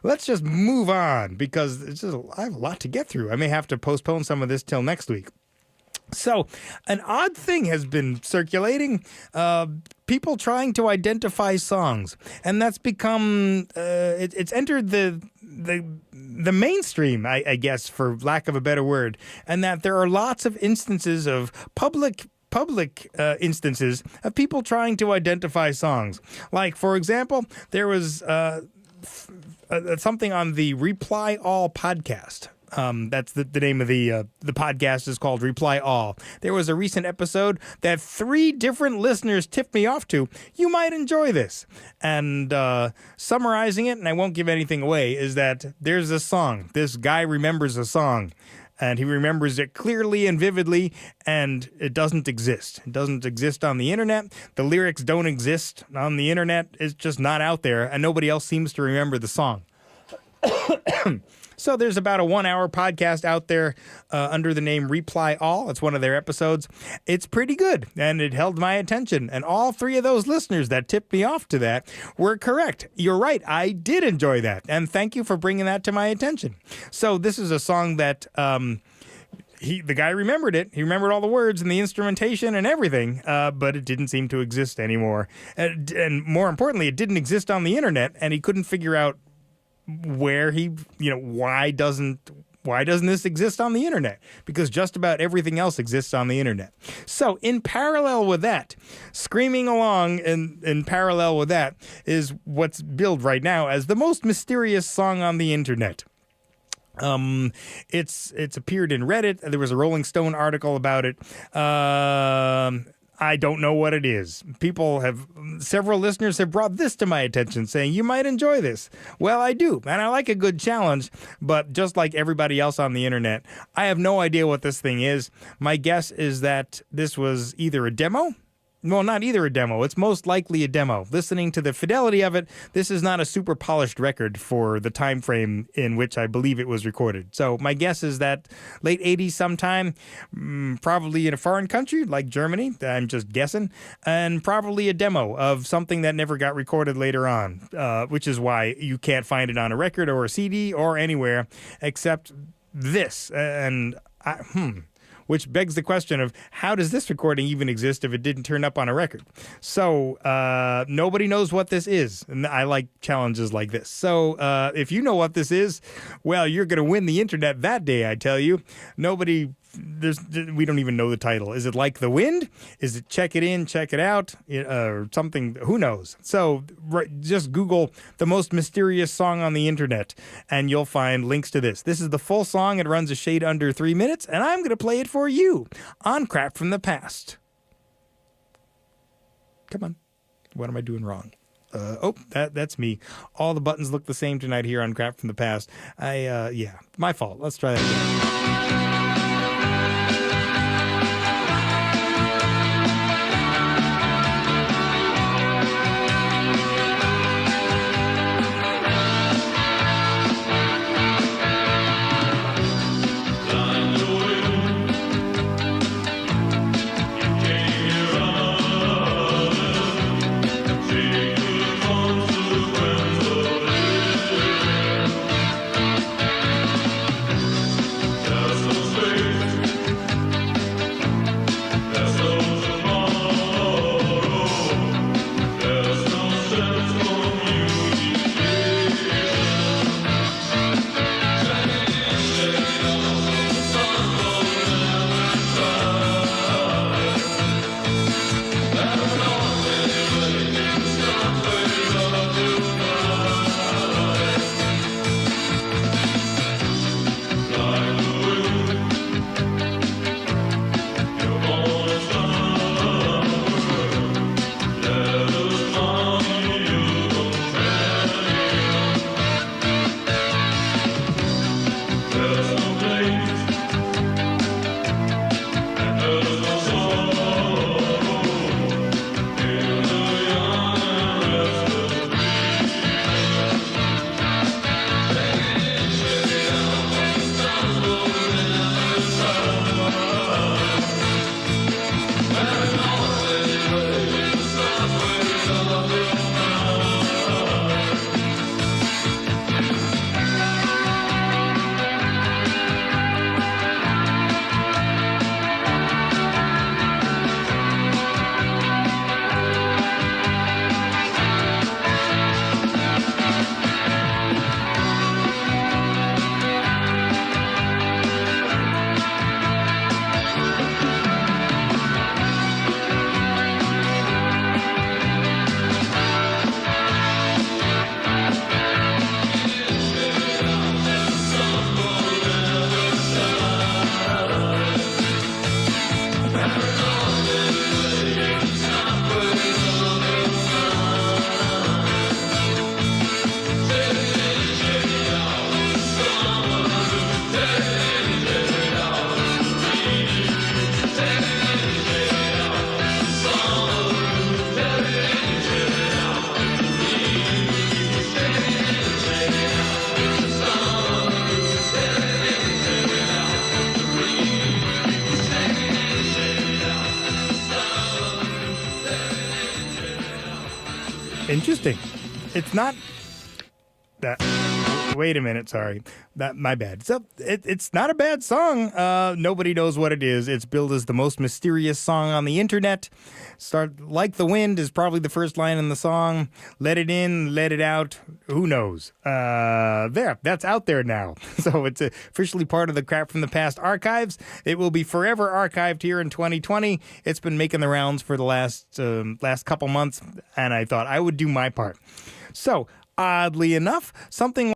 Let's just move on because I have a lot to get through. I may have to postpone some of this till next week. So, an odd thing has been circulating, people trying to identify songs, and that's become, it's entered the mainstream, I guess, for lack of a better word, and that there are lots of instances of public instances of people trying to identify songs. Like, for example, there was something on the Reply All podcast. That's the name of the podcast is called Reply All. There was a recent episode that 3 different listeners tipped me off to. You might enjoy this. And summarizing it, and I won't give anything away, is that there's a song. This guy remembers a song. And he remembers it clearly and vividly, and it doesn't exist. It doesn't exist on the internet. The lyrics don't exist on the internet. It's just not out there, and nobody else seems to remember the song. So there's about a 1-hour podcast out there under the name Reply All. It's one of their episodes. It's pretty good, and it held my attention. And all 3 of those listeners that tipped me off to that were correct. You're right. I did enjoy that, and thank you for bringing that to my attention. So this is a song that the guy remembered it. He remembered all the words and the instrumentation and everything, but it didn't seem to exist anymore. And more importantly, it didn't exist on the internet, and he couldn't figure out where why doesn't this exist on the internet? Because just about everything else exists on the internet. So in parallel with that, screaming along in parallel with that is what's billed right now as the most mysterious song on the internet. It's appeared in Reddit. There was a Rolling Stone article about it. I don't know what it is. Several listeners have brought this to my attention saying, you might enjoy this. Well, I do, and I like a good challenge, but just like everybody else on the internet, I have no idea what this thing is. My guess is that this was either a demo. Well, not either a demo. It's most likely a demo. Listening to the fidelity of it, this is not a super polished record for the time frame in which I believe it was recorded. So my guess is that late 80s sometime, probably in a foreign country like Germany, I'm just guessing, and probably a demo of something that never got recorded later on, which is why you can't find it on a record or a CD or anywhere except this. Which begs the question of how does this recording even exist if it didn't turn up on a record? So nobody knows what this is. And I like challenges like this. So if you know what this is, well, you're going to win the internet that day, I tell you. We don't even know the title. Is it Like the Wind? Is it Check It In, Check It Out? Or something? Who knows? So just Google the most mysterious song on the internet, and you'll find links to this. This is the full song. It runs a shade under 3 minutes, and I'm going to play it for you on Crap from the Past. Come on. What am I doing wrong? That's me. All the buttons look the same tonight here on Crap from the Past. My fault. Let's try that again. The Interesting. It's not that. Wait a minute, sorry. My bad. So it's not a bad song. Nobody knows what it is. It's billed as the most mysterious song on the internet. Start Like the Wind is probably the first line in the song. Let it in, let it out. Who knows? That's out there now. So it's officially part of the Crap from the Past archives. It will be forever archived here in 2020. It's been making the rounds for the last couple months, and I thought I would do my part. So, oddly enough, something